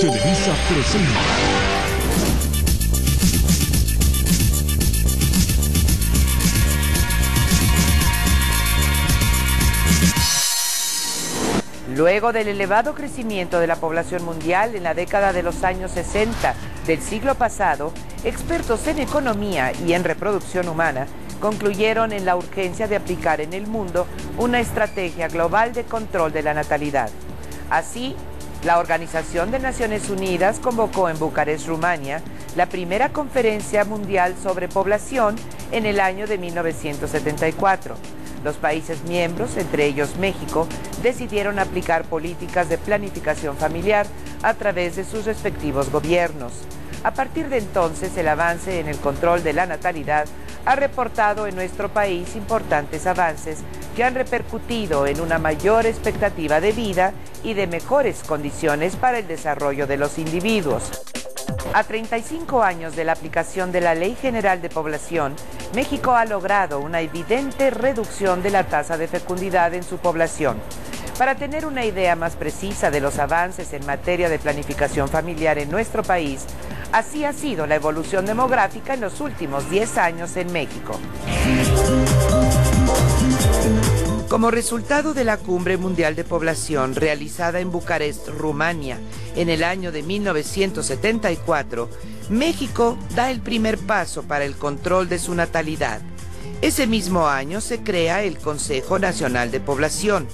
Televisa presenta. Luego del elevado crecimiento de la población mundial en la década de los años 60 del siglo pasado, expertos en economía y en reproducción humana concluyeron en la urgencia de aplicar en el mundo una estrategia global de control de la natalidad. Así, la Organización de Naciones Unidas convocó en Bucarest, Rumania, la primera conferencia mundial sobre población en el año de 1974. Los países miembros, entre ellos México, decidieron aplicar políticas de planificación familiar a través de sus respectivos gobiernos. A partir de entonces, el avance en el control de la natalidad ha reportado en nuestro país importantes avances que han repercutido en una mayor expectativa de vida y de mejores condiciones para el desarrollo de los individuos. A 35 años de la aplicación de la Ley General de Población, México ha logrado una evidente reducción de la tasa de fecundidad en su población. Para tener una idea más precisa de los avances en materia de planificación familiar en nuestro país, así ha sido la evolución demográfica en los últimos 10 años en México. Como resultado de la Cumbre Mundial de Población realizada en Bucarest, Rumania, en el año de 1974, México da el primer paso para el control de su natalidad. Ese mismo año se crea el Consejo Nacional de Población.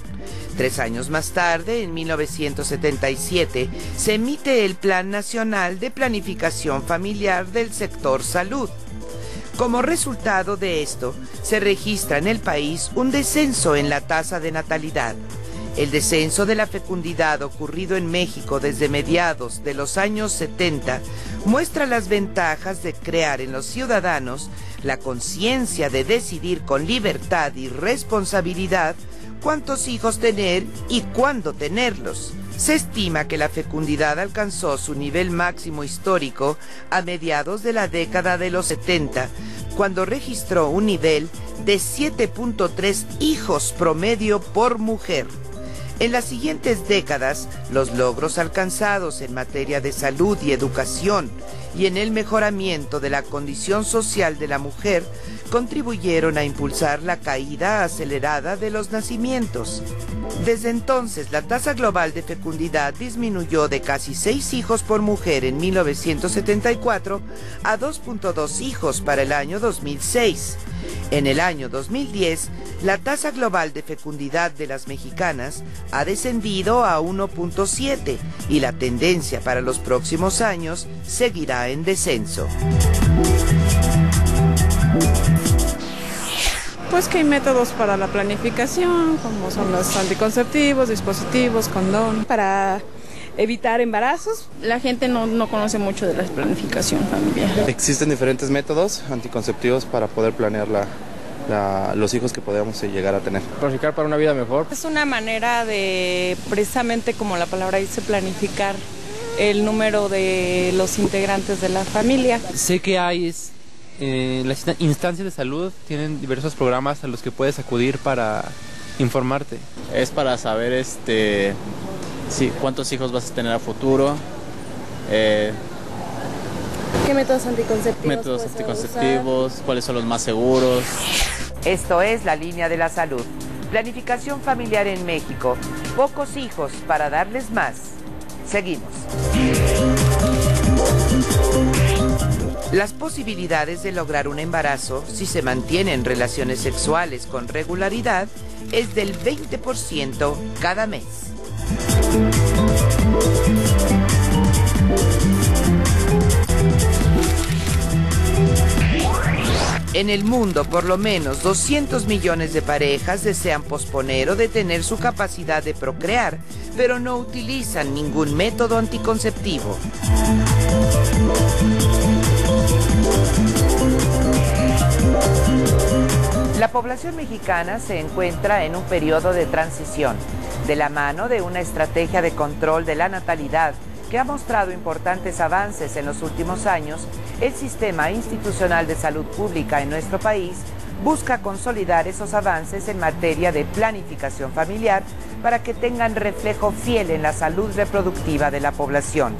3 años más tarde, en 1977, se emite el Plan Nacional de Planificación Familiar del sector salud. Como resultado de esto, se registra en el país un descenso en la tasa de natalidad. El descenso de la fecundidad ocurrido en México desde mediados de los años 70 muestra las ventajas de crear en los ciudadanos la conciencia de decidir con libertad y responsabilidad cuántos hijos tener y cuándo tenerlos. Se estima que la fecundidad alcanzó su nivel máximo histórico a mediados de la década de los 70, cuando registró un nivel de 7.3 hijos promedio por mujer. En las siguientes décadas, los logros alcanzados en materia de salud y educación y en el mejoramiento de la condición social de la mujer contribuyeron a impulsar la caída acelerada de los nacimientos. Desde entonces, la tasa global de fecundidad disminuyó de casi 6 hijos por mujer en 1974 a 2.2 hijos para el año 2006. En el año 2010, la tasa global de fecundidad de las mexicanas ha descendido a 1.7 y la tendencia para los próximos años seguirá en descenso. Pues que hay métodos para la planificación, como son los anticonceptivos, dispositivos, condón. Para evitar embarazos, la gente no conoce mucho de la planificación familiar. Existen diferentes métodos anticonceptivos para poder planear los hijos que podamos llegar a tener. Planificar para una vida mejor. Es una manera de, precisamente como la palabra dice, planificar el número de los integrantes de la familia. Sé que hay las instancias de salud tienen diversos programas a los que puedes acudir para informarte. Es para saber cuántos hijos vas a tener a futuro. ¿Qué métodos anticonceptivos? Métodos anticonceptivos, cuáles son los más seguros. Esto es La Línea de la Salud. Planificación familiar en México. Pocos hijos para darles más. Seguimos. Las posibilidades de lograr un embarazo, si se mantienen relaciones sexuales con regularidad, es del 20% cada mes. En el mundo, por lo menos 200 millones de parejas desean posponer o detener su capacidad de procrear, pero no utilizan ningún método anticonceptivo. La población mexicana se encuentra en un periodo de transición, de la mano de una estrategia de control de la natalidad que ha mostrado importantes avances en los últimos años. El sistema institucional de salud pública en nuestro país busca consolidar esos avances en materia de planificación familiar para que tengan reflejo fiel en la salud reproductiva de la población.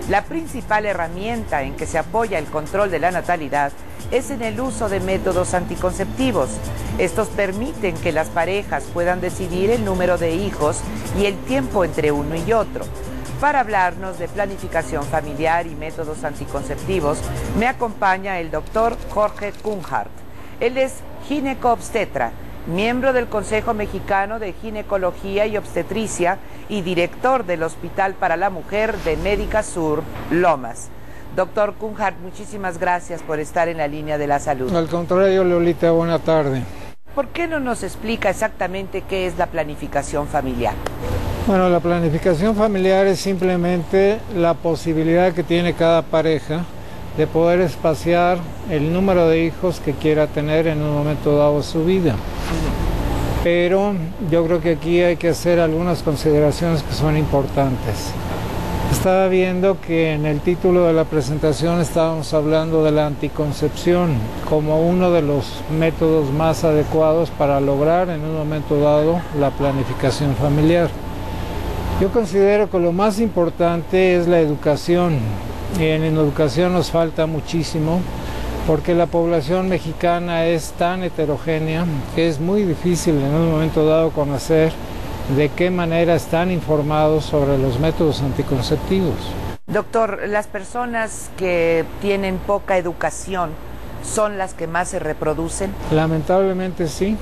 La principal herramienta en que se apoya el control de la natalidad es en el uso de métodos anticonceptivos. Estos permiten que las parejas puedan decidir el número de hijos y el tiempo entre uno y otro. Para hablarnos de planificación familiar y métodos anticonceptivos, me acompaña el doctor Jorge Kunhardt. Él es gineco-obstetra, miembro del Consejo Mexicano de Ginecología y Obstetricia y director del Hospital para la Mujer de Médica Sur, Lomas. Doctor Kunhardt, muchísimas gracias por estar en la línea de la salud. Al contrario, Lolita, buena tarde. ¿Por qué no nos explica exactamente qué es la planificación familiar? Bueno, la planificación familiar es simplemente la posibilidad que tiene cada pareja de poder espaciar el número de hijos que quiera tener en un momento dado de su vida. Pero yo creo que aquí hay que hacer algunas consideraciones que son importantes. Estaba viendo que en el título de la presentación estábamos hablando de la anticoncepción como uno de los métodos más adecuados para lograr en un momento dado la planificación familiar. Yo considero que lo más importante es la educación. En educación nos falta muchísimo porque la población mexicana es tan heterogénea que es muy difícil en un momento dado conocer de qué manera están informados sobre los métodos anticonceptivos. Doctor, las personas que tienen poca educación son las que más se reproducen. Lamentablemente sí.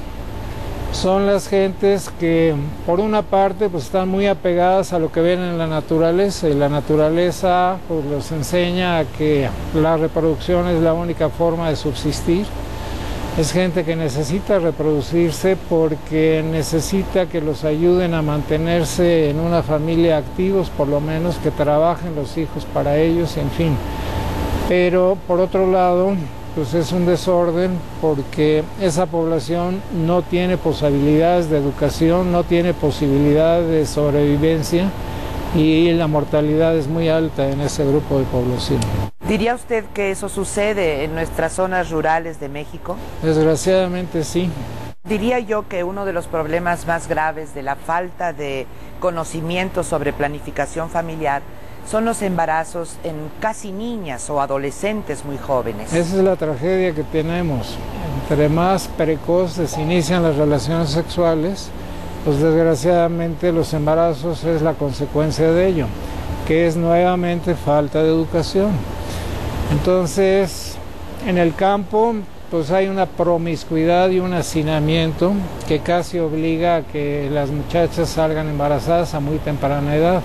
Son las gentes que por una parte pues están muy apegadas a lo que ven en la naturaleza y la naturaleza pues los enseña a que la reproducción es la única forma de subsistir. Es gente que necesita reproducirse porque necesita que los ayuden a mantenerse en una familia activos, por lo menos que trabajen los hijos para ellos, en fin. Pero por otro lado, pues es un desorden porque esa población no tiene posibilidades de educación, no tiene posibilidad de sobrevivencia y la mortalidad es muy alta en ese grupo de población. ¿Diría usted que eso sucede en nuestras zonas rurales de México? Desgraciadamente sí. Diría yo que uno de los problemas más graves de la falta de conocimiento sobre planificación familiar son los embarazos en casi niñas o adolescentes muy jóvenes. Esa es la tragedia que tenemos. Entre más precoces inician las relaciones sexuales, pues desgraciadamente los embarazos es la consecuencia de ello, que es nuevamente falta de educación. Entonces, en el campo, pues hay una promiscuidad y un hacinamiento que casi obliga a que las muchachas salgan embarazadas a muy temprana edad.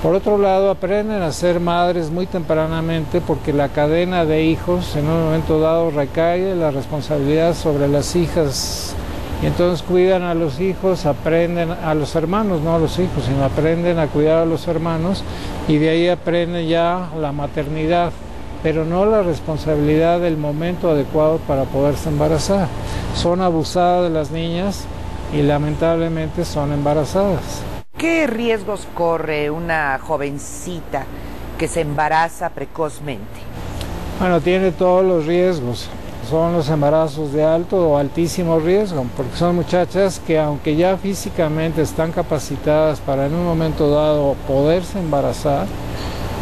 Por otro lado, aprenden a ser madres muy tempranamente porque la cadena de hijos en un momento dado recae la responsabilidad sobre las hijas. Y entonces cuidan a los hijos, aprenden a los hermanos, no a los hijos, sino aprenden a cuidar a los hermanos y de ahí aprenden ya la maternidad, pero no la responsabilidad del momento adecuado para poderse embarazar. Son abusadas de las niñas y lamentablemente son embarazadas. ¿Qué riesgos corre una jovencita que se embaraza precozmente? Bueno, tiene todos los riesgos. Son los embarazos de alto o altísimo riesgo, porque son muchachas que aunque ya físicamente están capacitadas para en un momento dado poderse embarazar,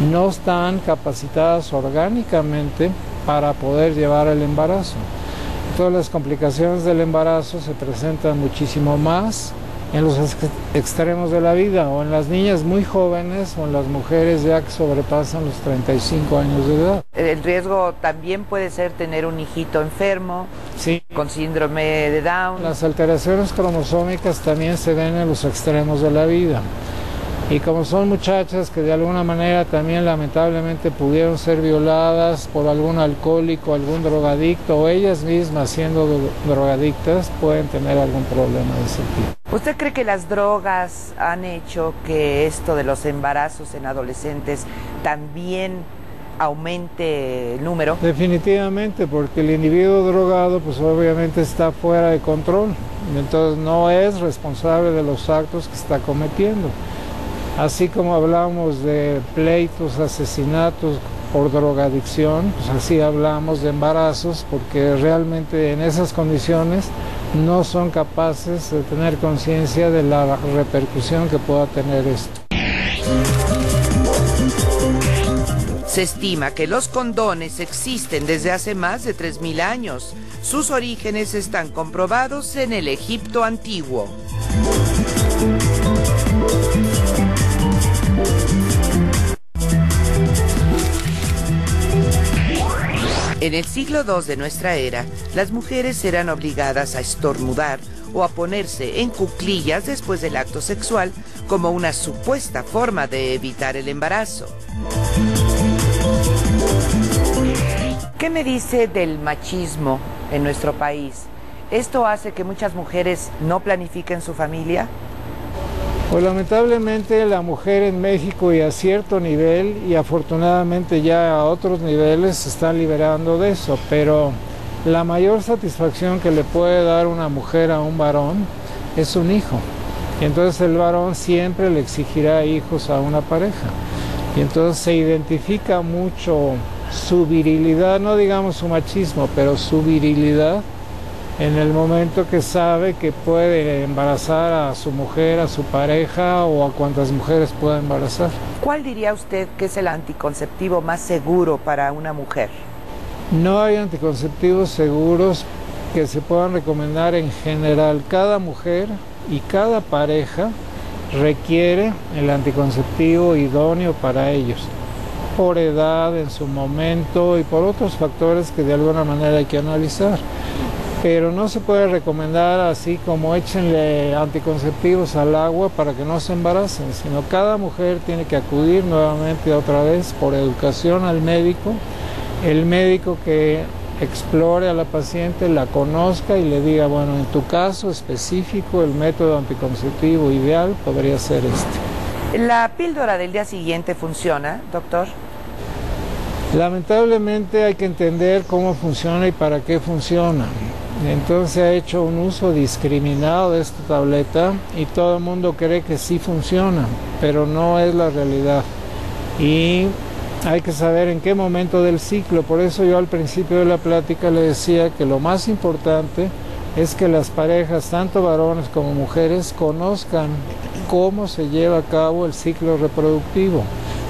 no están capacitadas orgánicamente para poder llevar el embarazo. Todas las complicaciones del embarazo se presentan muchísimo más en los extremos de la vida, o en las niñas muy jóvenes, o en las mujeres ya que sobrepasan los 35 años de edad. El riesgo también puede ser tener un hijito enfermo, sí, con síndrome de Down. Las alteraciones cromosómicas también se ven en los extremos de la vida. Y como son muchachas que de alguna manera también lamentablemente pudieron ser violadas por algún alcohólico, algún drogadicto, o ellas mismas siendo drogadictas, pueden tener algún problema de ese tipo. ¿Usted cree que las drogas han hecho que esto de los embarazos en adolescentes también aumente el número? Definitivamente, porque el individuo drogado pues obviamente está fuera de control, entonces no es responsable de los actos que está cometiendo. Así como hablamos de pleitos, asesinatos por drogadicción, pues así hablamos de embarazos, porque realmente en esas condiciones no son capaces de tener conciencia de la repercusión que pueda tener esto. Se estima que los condones existen desde hace más de 3000 años. Sus orígenes están comprobados en el Egipto antiguo. En el siglo II de nuestra era, las mujeres eran obligadas a estornudar o a ponerse en cuclillas después del acto sexual como una supuesta forma de evitar el embarazo. ¿Qué me dice del machismo en nuestro país? ¿Esto hace que muchas mujeres no planifiquen su familia? Pues lamentablemente la mujer en México y a cierto nivel y afortunadamente ya a otros niveles se está liberando de eso, pero la mayor satisfacción que le puede dar una mujer a un varón es un hijo. Y entonces el varón siempre le exigirá hijos a una pareja. Y entonces se identifica mucho su virilidad, no digamos su machismo, pero su virilidad en el momento que sabe que puede embarazar a su mujer, a su pareja o a cuantas mujeres pueda embarazar. ¿Cuál diría usted que es el anticonceptivo más seguro para una mujer? No hay anticonceptivos seguros que se puedan recomendar en general. Cada mujer y cada pareja requiere el anticonceptivo idóneo para ellos, por edad, en su momento y por otros factores que de alguna manera hay que analizar. Pero no se puede recomendar así como échenle anticonceptivos al agua para que no se embaracen, sino cada mujer tiene que acudir nuevamente otra vez por educación al médico, el médico que explore a la paciente, la conozca y le diga, bueno, en tu caso específico el método anticonceptivo ideal podría ser este. ¿La píldora del día siguiente funciona, doctor? Lamentablemente hay que entender cómo funciona y para qué funciona. Entonces se ha hecho un uso discriminado de esta tableta y todo el mundo cree que sí funciona, pero no es la realidad. Y hay que saber en qué momento del ciclo. Por eso yo al principio de la plática le decía que lo más importante es que las parejas, tanto varones como mujeres, conozcan cómo se lleva a cabo el ciclo reproductivo,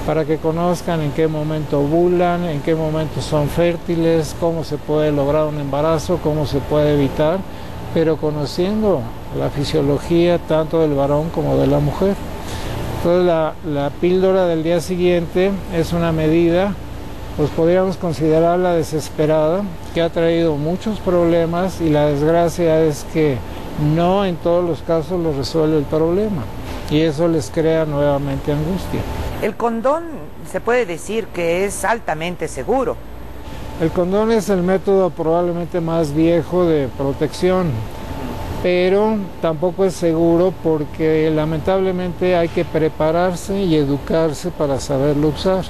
para que conozcan en qué momento ovulan, en qué momento son fértiles, cómo se puede lograr un embarazo, cómo se puede evitar, pero conociendo la fisiología tanto del varón como de la mujer. Entonces la píldora del día siguiente es una medida, pues podríamos considerarla desesperada, que ha traído muchos problemas y la desgracia es que no en todos los casos lo resuelve el problema y eso les crea nuevamente angustia. El condón se puede decir que es altamente seguro. El condón es el método probablemente más viejo de protección, pero tampoco es seguro porque lamentablemente hay que prepararse y educarse para saberlo usar.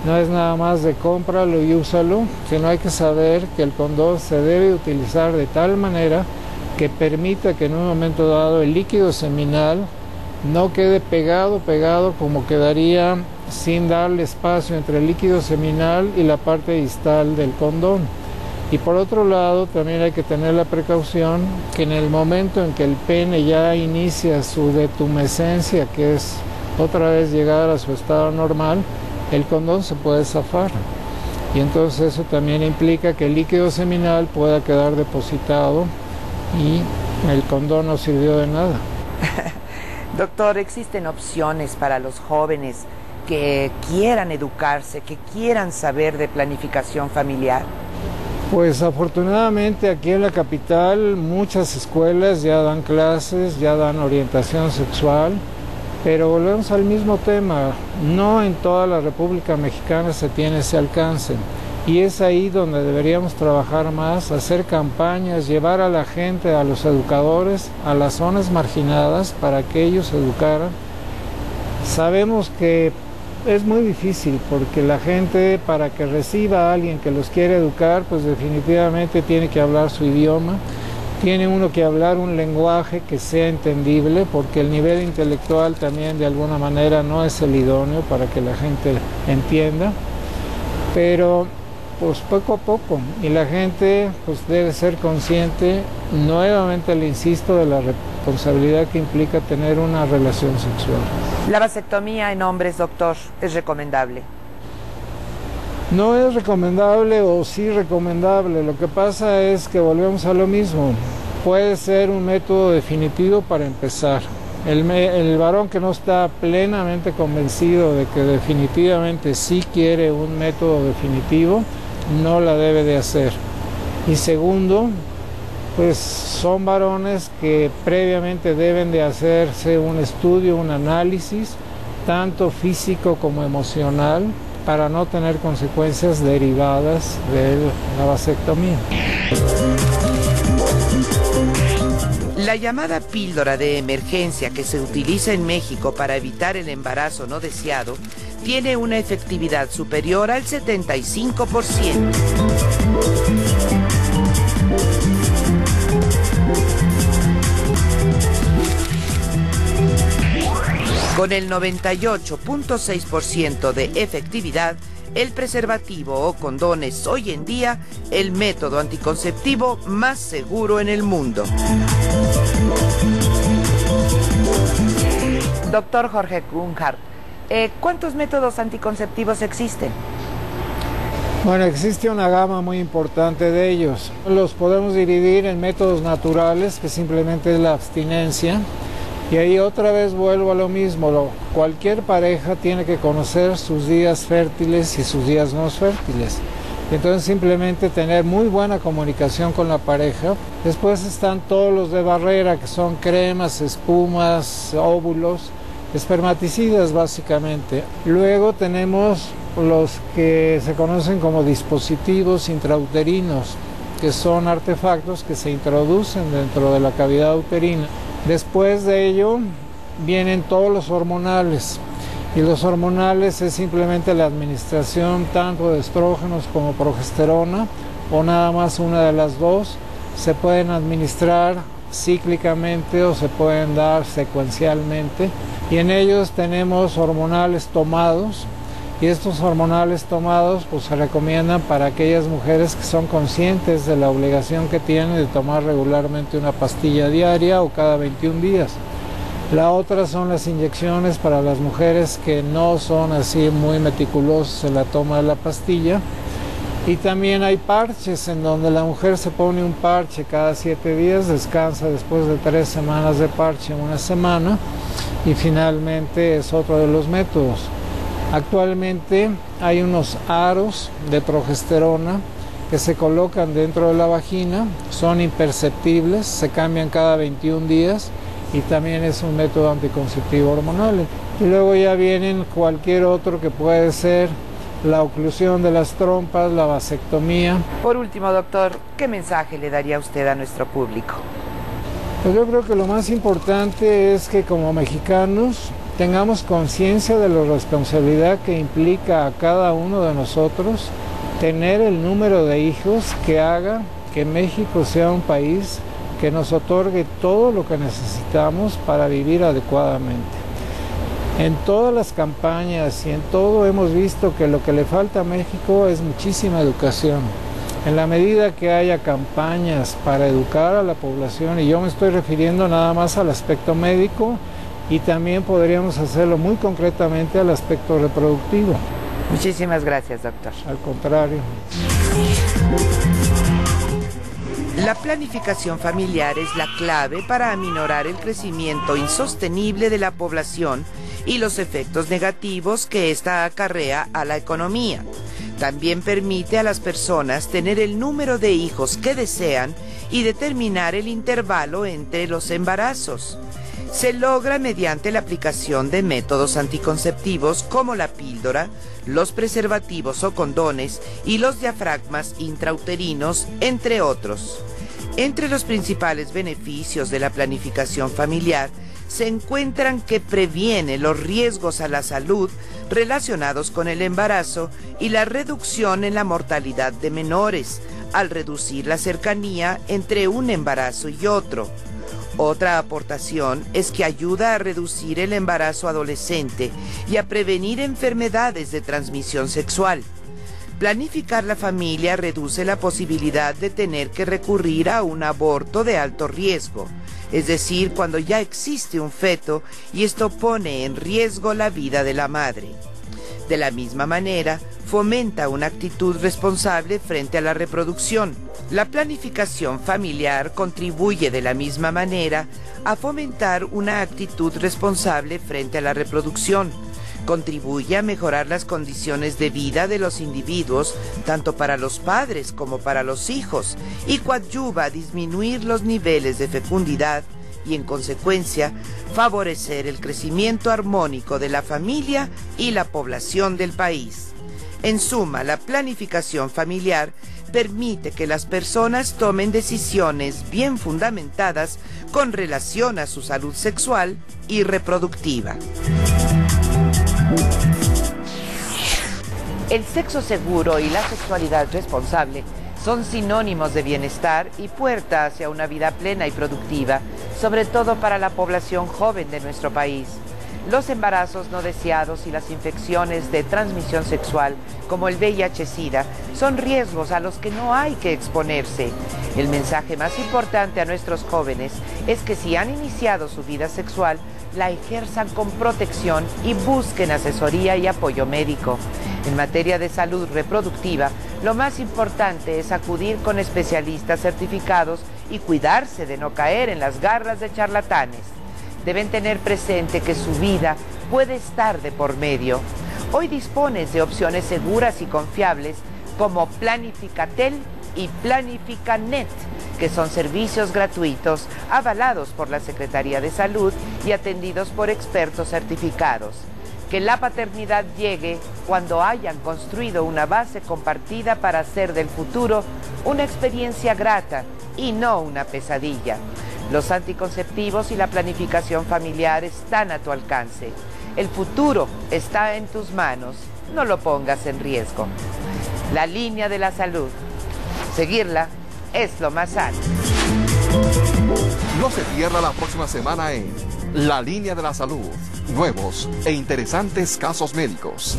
No es nada más de cómpralo y úsalo, sino hay que saber que el condón se debe utilizar de tal manera que permita que en un momento dado el líquido seminal no quede pegado como quedaría sin darle espacio entre el líquido seminal y la parte distal del condón. Y por otro lado también hay que tener la precaución que en el momento en que el pene ya inicia su detumescencia, que es otra vez llegar a su estado normal, el condón se puede zafar. Y entonces eso también implica que el líquido seminal pueda quedar depositado y el condón no sirvió de nada. Doctor, ¿existen opciones para los jóvenes que quieran educarse, que quieran saber de planificación familiar? Pues afortunadamente aquí en la capital muchas escuelas ya dan clases, ya dan orientación sexual, pero volvemos al mismo tema, no en toda la República Mexicana se tiene ese alcance. Y es ahí donde deberíamos trabajar más, hacer campañas, llevar a la gente, a los educadores, a las zonas marginadas para que ellos educaran. Sabemos que es muy difícil porque la gente para que reciba a alguien que los quiere educar, pues definitivamente tiene que hablar su idioma, tiene uno que hablar un lenguaje que sea entendible porque el nivel intelectual también de alguna manera no es el idóneo para que la gente entienda, pero pues poco a poco, y la gente pues debe ser consciente, nuevamente le insisto, de la responsabilidad que implica tener una relación sexual. La vasectomía en hombres, doctor, ¿es recomendable? No es recomendable o sí recomendable, lo que pasa es que volvemos a lo mismo, puede ser un método definitivo para empezar. El varón que no está plenamente convencido de que definitivamente sí quiere un método definitivo, no la debe de hacer. Y segundo, pues son varones que previamente deben de hacerse un estudio, un análisis, tanto físico como emocional, para no tener consecuencias derivadas de la vasectomía. La llamada píldora de emergencia que se utiliza en México para evitar el embarazo no deseado tiene una efectividad superior al 75%. Con el 98.6% de efectividad, el preservativo o condones hoy en día el método anticonceptivo más seguro en el mundo. Doctor Jorge Kunhardt, ¿cuántos métodos anticonceptivos existen? Bueno, existe una gama muy importante de ellos. Los podemos dividir en métodos naturales, que simplemente es la abstinencia. Y ahí otra vez vuelvo a lo mismo, cualquier pareja tiene que conocer sus días fértiles y sus días no fértiles. Entonces simplemente tener muy buena comunicación con la pareja. Después están todos los de barrera, que son cremas, espumas, óvulos, espermaticidas básicamente. Luego tenemos los que se conocen como dispositivos intrauterinos, que son artefactos que se introducen dentro de la cavidad uterina. Después de ello vienen todos los hormonales, y los hormonales es simplemente la administración tanto de estrógenos como progesterona, o nada más una de las dos. Se pueden administrar cíclicamente o se pueden dar secuencialmente, y en ellos tenemos hormonales tomados, y estos hormonales tomados pues se recomiendan para aquellas mujeres que son conscientes de la obligación que tienen de tomar regularmente una pastilla diaria o cada 21 días. La otra son las inyecciones para las mujeres que no son así muy meticulosas en la toma de la pastilla. Y también hay parches en donde la mujer se pone un parche cada 7 días, descansa después de 3 semanas de parche, una semana, y finalmente es otro de los métodos. Actualmente hay unos aros de progesterona que se colocan dentro de la vagina, son imperceptibles, se cambian cada 21 días y también es un método anticonceptivo hormonal. Y luego ya vienen cualquier otro que puede ser la oclusión de las trompas, la vasectomía. Por último, doctor, ¿qué mensaje le daría usted a nuestro público? Pues yo creo que lo más importante es que como mexicanos tengamos conciencia de la responsabilidad que implica a cada uno de nosotros tener el número de hijos que haga que México sea un país que nos otorgue todo lo que necesitamos para vivir adecuadamente. En todas las campañas y en todo hemos visto que lo que le falta a México es muchísima educación. En la medida que haya campañas para educar a la población, y yo me estoy refiriendo nada más al aspecto médico, y también podríamos hacerlo muy concretamente al aspecto reproductivo. Muchísimas gracias, doctor. Al contrario. La planificación familiar es la clave para aminorar el crecimiento insostenible de la población y los efectos negativos que ésta acarrea a la economía. También permite a las personas tener el número de hijos que desean y determinar el intervalo entre los embarazos. Se logra mediante la aplicación de métodos anticonceptivos como la píldora, los preservativos o condones y los diafragmas intrauterinos, entre otros. Entre los principales beneficios de la planificación familiar se encuentran que previene los riesgos a la salud relacionados con el embarazo y la reducción en la mortalidad de menores, al reducir la cercanía entre un embarazo y otro. Otra aportación es que ayuda a reducir el embarazo adolescente y a prevenir enfermedades de transmisión sexual. Planificar la familia reduce la posibilidad de tener que recurrir a un aborto de alto riesgo, es decir, cuando ya existe un feto y esto pone en riesgo la vida de la madre. De la misma manera, fomenta una actitud responsable frente a la reproducción. La planificación familiar contribuye de la misma manera a fomentar una actitud responsable frente a la reproducción. Contribuye a mejorar las condiciones de vida de los individuos, tanto para los padres como para los hijos, y coadyuva a disminuir los niveles de fecundidad y, en consecuencia, favorecer el crecimiento armónico de la familia y la población del país. En suma, la planificación familiar permite que las personas tomen decisiones bien fundamentadas con relación a su salud sexual y reproductiva. El sexo seguro y la sexualidad responsable son sinónimos de bienestar y puerta hacia una vida plena y productiva, sobre todo para la población joven de nuestro país. Los embarazos no deseados y las infecciones de transmisión sexual, como el VIH-Sida, son riesgos a los que no hay que exponerse. El mensaje más importante a nuestros jóvenes es que si han iniciado su vida sexual, la ejerzan con protección y busquen asesoría y apoyo médico. En materia de salud reproductiva, lo más importante es acudir con especialistas certificados y cuidarse de no caer en las garras de charlatanes. Deben tener presente que su vida puede estar de por medio. Hoy dispones de opciones seguras y confiables como Planificatel y Planificanet, que son servicios gratuitos avalados por la Secretaría de Salud y atendidos por expertos certificados. Que la paternidad llegue cuando hayan construido una base compartida para hacer del futuro una experiencia grata y no una pesadilla. Los anticonceptivos y la planificación familiar están a tu alcance. El futuro está en tus manos. No lo pongas en riesgo. La línea de la salud. Seguirla es lo más sano. No se pierda la próxima semana en La Línea de la Salud. Nuevos e interesantes casos médicos.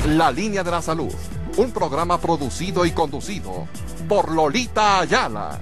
La Línea de la Salud. Un programa producido y conducido por Lolita Ayala.